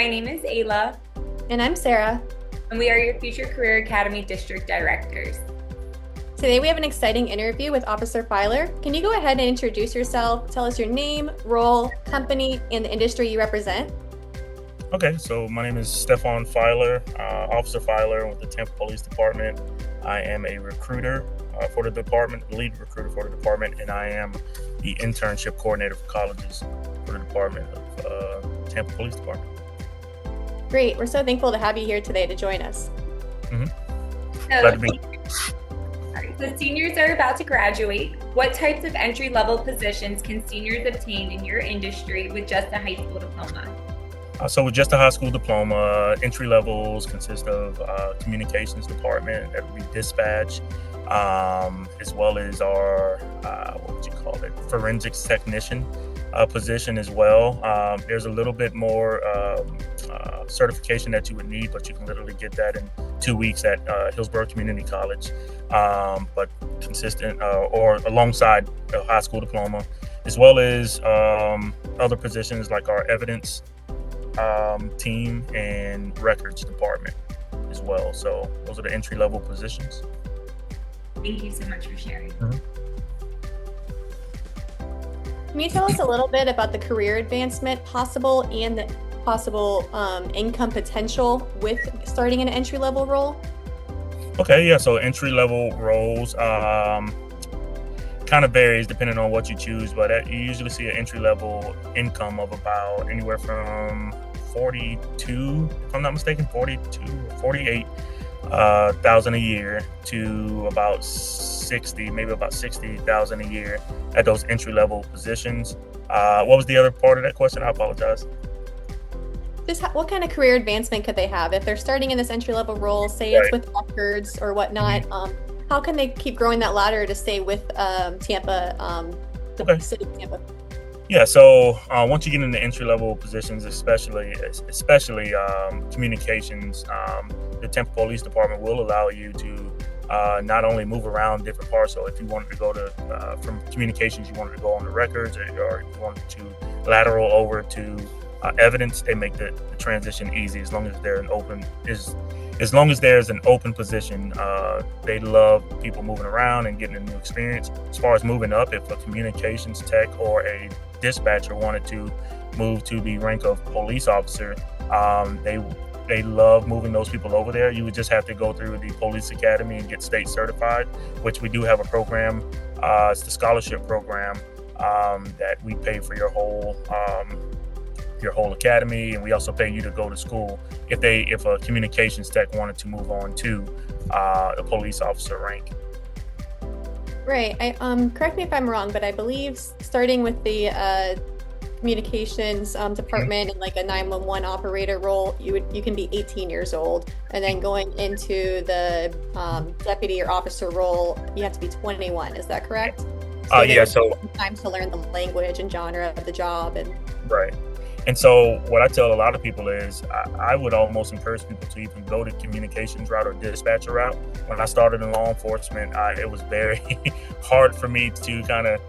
My name is Ayla, And I'm Sarah. and we are your Future Career Academy District Directors. Today we have an exciting interview with Officer Filer. Can you go ahead and introduce yourself? Tell us your name, role, company, and the industry you represent. Okay, so my name is Stefan Filer, Officer Filer with the Tampa Police Department. I am a recruiter for the department, lead recruiter for the department, and I am the internship coordinator for colleges for the department of Tampa Police Department. Great. We're so thankful to have you here today to join us. Glad to be. So seniors are about to graduate. What types of entry-level positions can seniors obtain in your industry with just a high school diploma? So with just a high school diploma, entry levels consist of communications department, that would be dispatch, as well as our, forensics technician position as well. There's a little bit more certification that you would need, but you can literally get that in 2 weeks at Hillsborough Community College, but consistent or alongside a high school diploma, as well as other positions like our evidence team and records department as well. So those are the entry level positions. Thank you so much for sharing. Can you tell us a little bit about the career advancement possible and the possible income potential with starting an entry-level role? Okay, yeah, so entry level roles kind of varies depending on what you choose, but you usually see an entry level income of about anywhere from 42, if I'm not mistaken, 42 or 48 thousand a year to about 60, maybe about 60,000 a year at those entry level positions. What was the other part of that question? I apologize. Just what kind of career advancement could they have if they're starting in this entry-level role, say it's with records or whatnot? How can they keep growing that ladder to stay with Tampa, the city of Tampa? Yeah, so once you get into entry level positions, especially communications, the Tampa Police Department will allow you to not only move around different parts. So if you wanted to go to from communications, you wanted to go on the records, or you wanted to lateral over to evidence, they make the transition easy as long as there's an open position. They love people moving around and getting a new experience. As far as moving up, if a communications tech or a dispatcher wanted to move to the rank of police officer, they love moving those people over there. You would just have to go through the police academy and get state certified, which we do have a program. It's the scholarship program that we pay for your whole academy, and we also pay you to go to school if a communications tech wanted to move on to the police officer rank. Right. Correct me if I'm wrong, but I believe starting with the communications department and like a 911 operator role, you can be 18 years old, and then going into the deputy or officer role, you have to be 21. Is that correct? So time to learn the language and genre of the job and right. And so what I tell a lot of people is I would almost encourage people to even go the communications route or dispatcher route. When I started in law enforcement, it was very hard for me to kind of,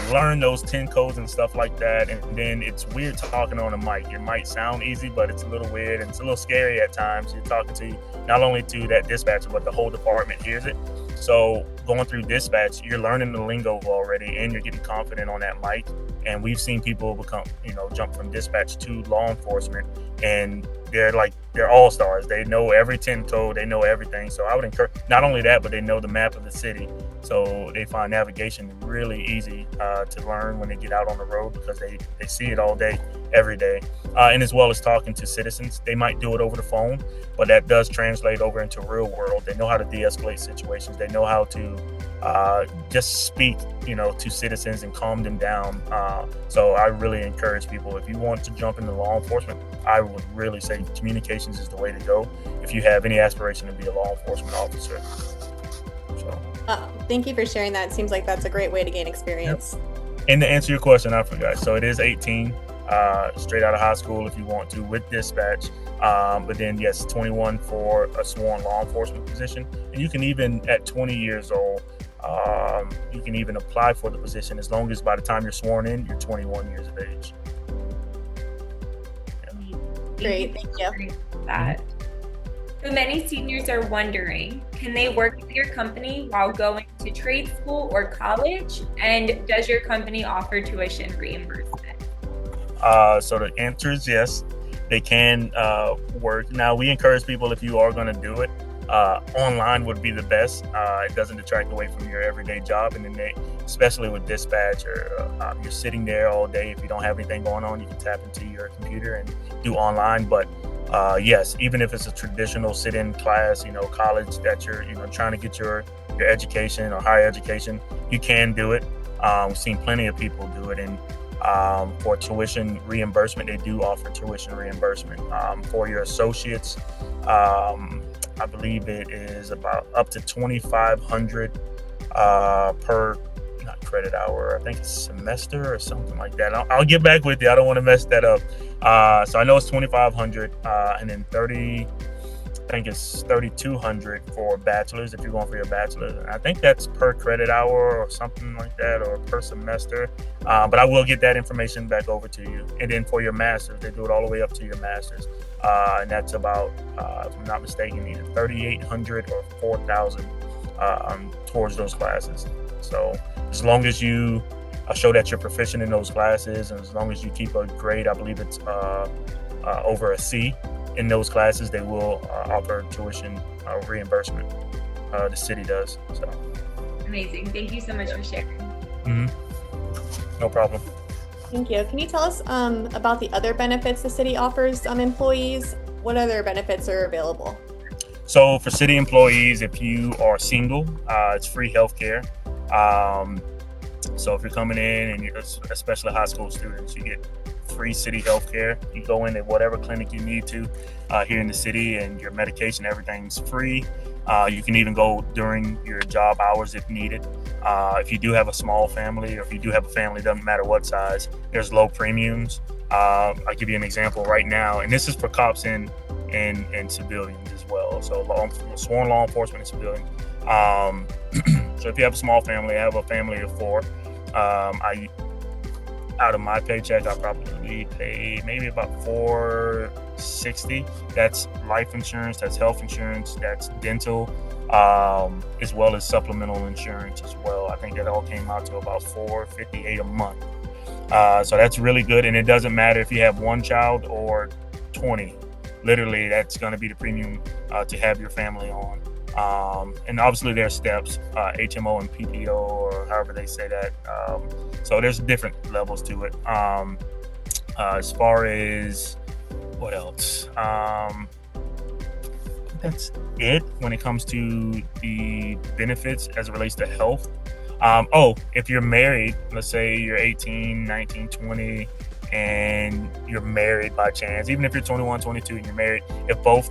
learn those 10 codes and stuff like that. And then it's weird talking on a mic. It might sound easy, but it's a little weird and it's a little scary at times. You're talking to not only to that dispatcher, but the whole department hears it. So going through dispatch, you're learning the lingo already and you're getting confident on that mic. And we've seen people jump from dispatch to law enforcement, and they're all stars. They know every 10 code, they know everything. So I would encourage, not only that, but they know the map of the city. So they find navigation really easy to learn when they get out on the road because they see it all day, every day. And as well as talking to citizens, they might do it over the phone, but that does translate over into real world. They know how to de-escalate situations. They know how to just speak, to citizens and calm them down. So I really encourage people, if you want to jump into law enforcement, I would really say communications is the way to go if you have any aspiration to be a law enforcement officer. So. Thank you for sharing that. It seems like that's a great way to gain experience. Yep. And to answer your question, I forgot. So it is 18, straight out of high school if you want to with dispatch. But then, yes, 21 for a sworn law enforcement position. And you can even, at 20 years old, you can even apply for the position as long as by the time you're sworn in, you're 21 years of age. Yeah. Great, thank you. For that. So many seniors are wondering, can they work with your company while going to trade school or college? And does your company offer tuition reimbursement? So the answer is yes, they can work. Now, we encourage people, if you are going to do it, online would be the best. It doesn't detract away from your everyday job, and then especially with dispatch, or you're sitting there all day. If you don't have anything going on, you can tap into your computer and do online. But yes, even if it's a traditional sit-in class, college that you're trying to get your education or higher education, you can do it. We've seen plenty of people do it, and for tuition reimbursement, they do offer tuition reimbursement for your associates. I believe it is about up to 2,500 per, not credit hour, I think it's semester or something like that. I'll get back with you. I don't want to mess that up. So I know it's 2,500 and then I think it's 3,200 for bachelor's if you're going for your bachelor's. And I think that's per credit hour or something like that, or per semester. But I will get that information back over to you. And then for your master's, they do it all the way up to your master's. And that's about, if I'm not mistaken, either 3,800 or 4,000 towards those classes. So as long as you show that you're proficient in those classes, and as long as you keep a grade, I believe it's over a C in those classes, they will offer tuition reimbursement. The city does. So amazing. Thank you so much for sharing. No problem. Thank you. Can you tell us about the other benefits the city offers employees? What other benefits are available? So for city employees, if you are single, it's free healthcare. So if you're coming in and you're especially high school students, you get free city healthcare. You go in at whatever clinic you need to here in the city, and your medication, everything's free. You can even go during your job hours if needed. If you do have a small family, or if you do have a family, doesn't matter what size, there's low premiums. I'll give you an example right now, and this is for cops and civilians as well. So sworn law enforcement and civilians. So if you have a small family, I have a family of 4. Out of my paycheck, I probably pay maybe about $460. That's life insurance, that's health insurance, that's dental, as well as supplemental insurance as well. I think that all came out to about $458 a month. So that's really good, and it doesn't matter if you have 1 child or 20. Literally, that's going to be the premium to have your family on. And obviously there's steps, HMO and PPO, or however they say that. So there's different levels to it. As far as what else? That's it when it comes to the benefits as it relates to health. If you're married, let's say you're 18, 19, 20, and you're married by chance, even if you're 21, 22 and you're married, if both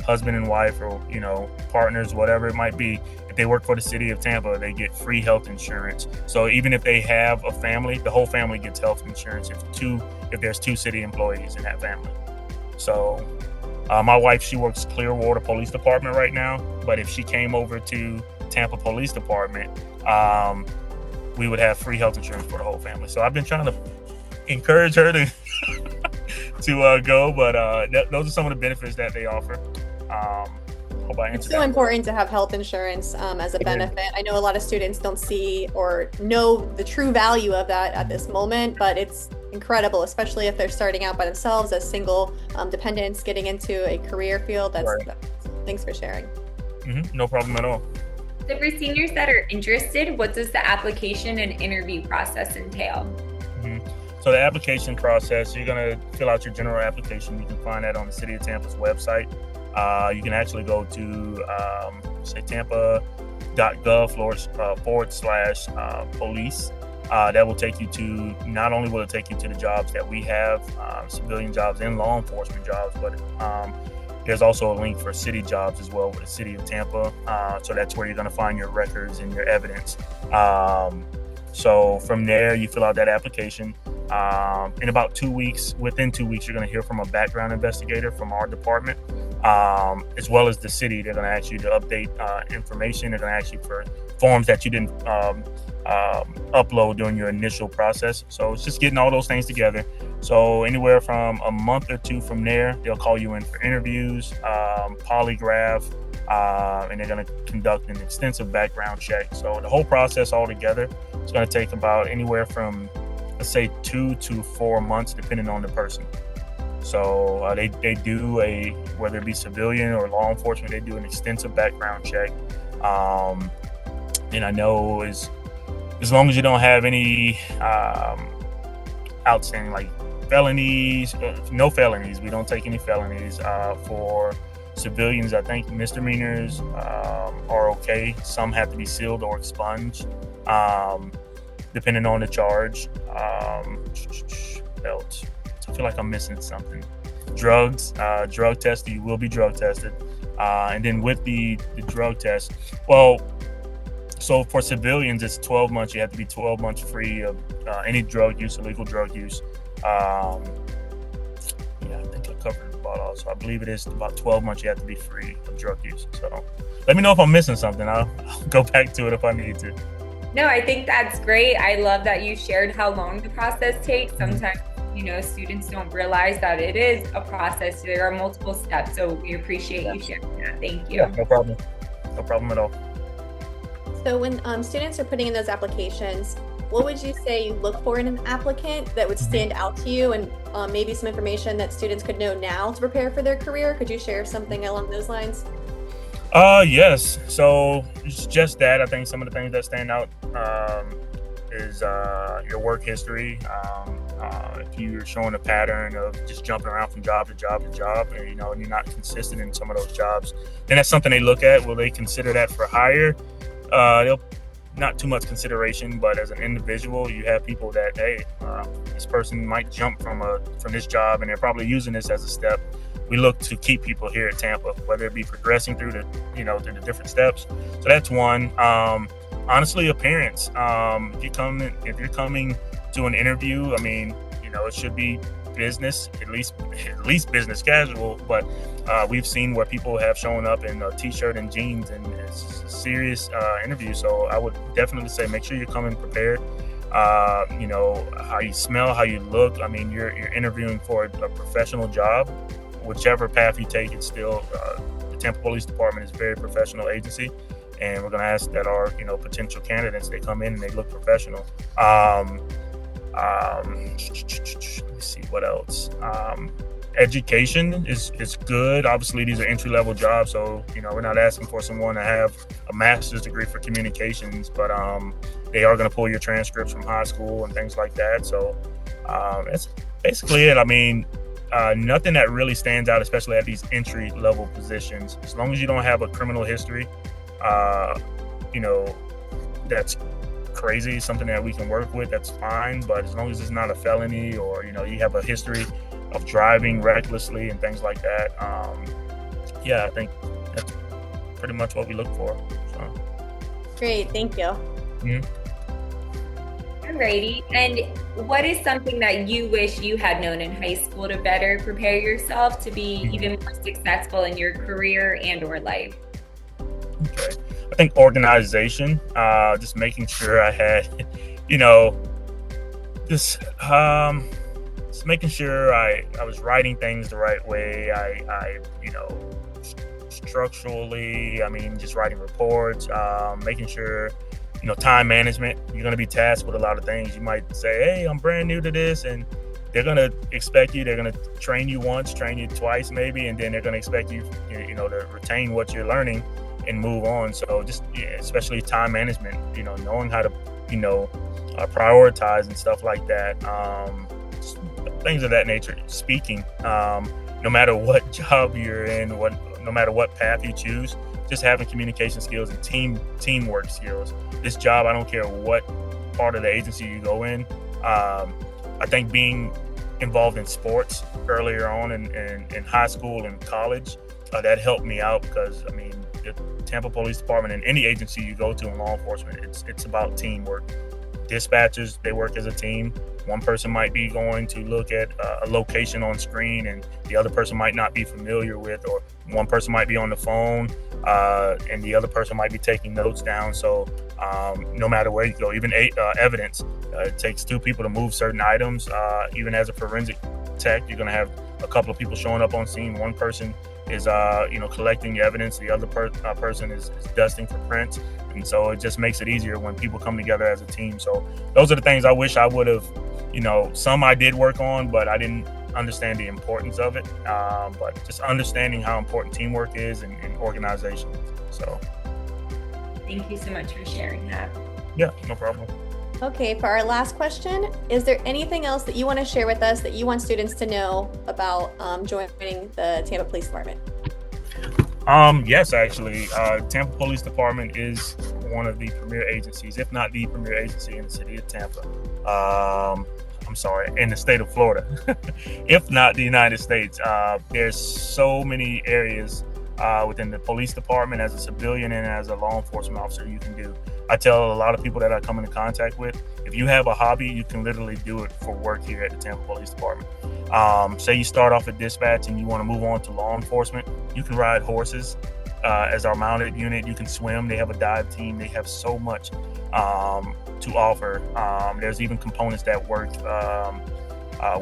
husband and wife, or partners, whatever it might be, if they work for the city of Tampa, they get free health insurance. So even if they have a family, the whole family gets health insurance if there's 2 city employees in that family. So my wife, she works Clearwater Police Department right now, but if she came over to Tampa Police Department, we would have free health insurance for the whole family. So I've been trying to encourage her to to go, but those are some of the benefits that they offer. Hope I answered It's so important to have health insurance as a benefit. I know a lot of students don't see or know the true value of that at this moment, but it's incredible, especially if they're starting out by themselves as single dependents, getting into a career field. Thanks for sharing. No problem at all. So for seniors that are interested, what does the application and interview process entail? So the application process, you're going to fill out your general application. You can find that on the City of Tampa's website. You can actually go to tampa.gov/police. That will take you to, not only will it take you to the jobs that we have, civilian jobs and law enforcement jobs, but there's also a link for city jobs as well with the City of Tampa. So that's where you're going to find your records and your evidence. So from there, you fill out that application. In about 2 weeks, within 2 weeks, you're going to hear from a background investigator from our department, as well as the city. They're going to ask you to update information. They're going to ask you for forms that you didn't upload during your initial process. So it's just getting all those things together. So anywhere from a month or two from there, they'll call you in for interviews, polygraph, and they're going to conduct an extensive background check. So the whole process altogether is going to take about anywhere from, let's say, 2 to 4 months, depending on the person. So they do whether it be civilian or law enforcement, they do an extensive background check. And I know as long as you don't have any outstanding like felonies, no felonies, we don't take any felonies. For civilians, I think misdemeanors are okay. Some have to be sealed or expunged, depending on the charge. Else. I feel like I'm missing something. Drugs, drug tested, you will be drug tested. And then with the drug test, well, so for civilians, it's 12 months. You have to be 12 months free of any drug use, illegal drug use. I think I covered about all. So I believe it is about 12 months you have to be free of drug use. So let me know if I'm missing something. I'll go back to it if I need to. No, I think that's great. I love that you shared how long the process takes. Sometimes, students don't realize that it is a process. There are multiple steps. So we appreciate you sharing that. Thank you. Yeah, no problem. No problem at all. So when students are putting in those applications, what would you say you look for in an applicant that would stand out to you, and maybe some information that students could know now to prepare for their career? Could you share something along those lines? Yes. So it's just that. I think some of the things that stand out is your work history. If you're showing a pattern of just jumping around from job to job to job, and you're not consistent in some of those jobs, then that's something they look at. Will they consider that for hire? They'll not too much consideration, but as an individual, you have people that, hey, this person might jump from this job, and they're probably using this as a step. We look to keep people here at Tampa, whether it be progressing through the different steps. So that's one. Honestly, appearance. If you're coming to an interview, I mean, it should be business, at least business casual. But we've seen where people have shown up in a t-shirt and jeans, and it's a serious interview. So I would definitely say make sure you're coming prepared. How you smell, how you look. I mean, you're interviewing for a professional job. Whichever path you take, it's still the Tampa Police Department is a very professional agency, and we're going to ask that our potential candidates, they come in and they look professional. Let me see what else. Education is good. Obviously, these are entry-level jobs, so we're not asking for someone to have a master's degree for communications, but they are going to pull your transcripts from high school and things like that. So that's basically it. I mean, nothing that really stands out, especially at these entry-level positions. As long as you don't have a criminal history, that's crazy, something that we can work with, that's fine. But as long as it's not a felony, or you have a history of driving recklessly and things like that, I think that's pretty much what we look for. So. Great, thank you. Mm-hmm. Alrighty. And what is something that you wish you had known in high school to better prepare yourself to be even more successful in your career and or life? Okay. I think organization, just making sure I had, just making sure I was writing things the right way. I structurally, just writing reports, making sure, time management. You're going to be tasked with a lot of things. You might say, hey, I'm brand new to this, and they're going to expect you. They're going to train you once, train you twice maybe, and then they're going to expect you, to retain what you're learning and move on. So just especially time management, knowing how to, prioritize and stuff like that. Things of that nature. Speaking, no matter what job you're in, no matter what path you choose, just having communication skills and teamwork skills. This job, I don't care what part of the agency you go in. I think being involved in sports earlier on in high school and college, that helped me out, because the Tampa Police Department and any agency you go to in law enforcement, it's about teamwork. Dispatchers, they work as a team. One person might be going to look at a location on screen, and the other person might not be familiar with, or one person might be on the phone, and the other person might be taking notes down. So No matter where you go, even evidence. It takes two people to move certain items. Even as a forensic tech, you're going to have a couple of people showing up on scene. One person is collecting evidence. The other person is dusting for prints. And so it just makes it easier when people come together as a team. So those are the things I wish I would have, some I did work on, but I didn't understand the importance of it. But just understanding how important teamwork is and organization. So thank you so much for sharing that. Yeah, no problem. Okay, for our last question, is there anything else that you want to share with us that you want students to know about joining the Tampa Police Department? Yes, actually, Tampa Police Department is one of the premier agencies, if not the premier agency in the city of Tampa. I'm sorry, in the state of Florida, if not the United States. There's so many areas within the police department as a civilian and as a law enforcement officer you can do. I tell a lot of people that I come into contact with, if you have a hobby, you can literally do it for work here at the Tampa Police Department. Say you start off at dispatch and you want to move on to law enforcement, you can ride horses as our mounted unit. You can swim. They have a dive team. They have so much to offer. There's even components that work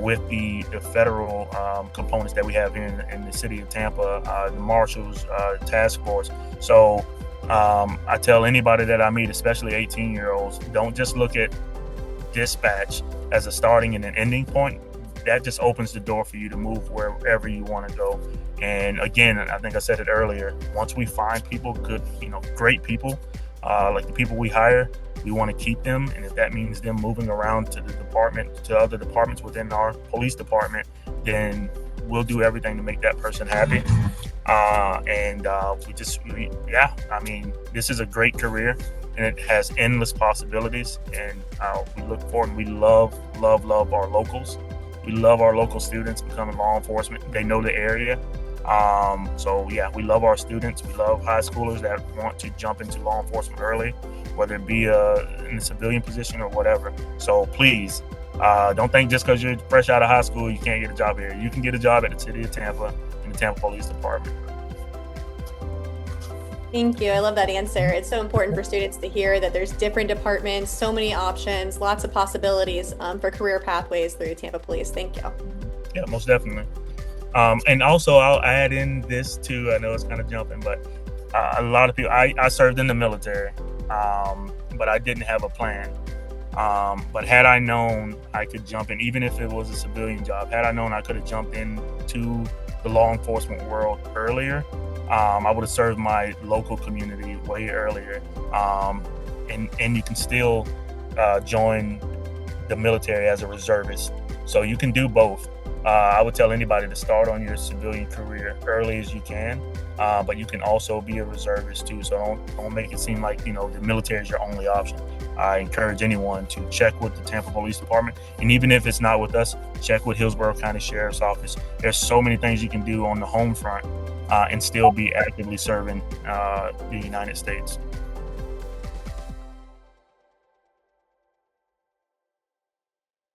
with the federal components that we have here in the city of Tampa, the marshals, task force. So I tell anybody that I meet, especially 18-year-olds, don't just look at dispatch as a starting and an ending point. That just opens the door for you to move wherever you want to go. And again, I think I said it earlier, once we find people, great people, like the people we hire, we want to keep them. And if that means them moving around to the department, to other departments within our police department, then we'll do everything to make that person happy. This is a great career and it has endless possibilities. And we look forward and we love our locals. We love our local students becoming law enforcement. They know the area. We love our students. We love high schoolers that want to jump into law enforcement early, whether it be in a civilian position or whatever. So please, don't think just because you're fresh out of high school, you can't get a job here. You can get a job at the city of Tampa in the Tampa Police Department. Thank you. I love that answer. It's so important for students to hear that there's different departments, so many options, lots of possibilities for career pathways through Tampa Police. Thank you. Yeah, most definitely. And also I'll add in this too. I know it's kind of jumping, but a lot of people, I served in the military, but I didn't have a plan. But had I known I could jump in, even if it was a civilian job, had I known I could have jumped into the law enforcement world earlier, I would have served my local community way earlier. And you can still join the military as a reservist. So you can do both. I would tell anybody to start on your civilian career early as you can, but you can also be a reservist too. So don't make it seem like the military is your only option. I encourage anyone to check with the Tampa Police Department, and even if it's not with us, check with Hillsborough County Sheriff's Office. There's so many things you can do on the home front and still be actively serving the United States.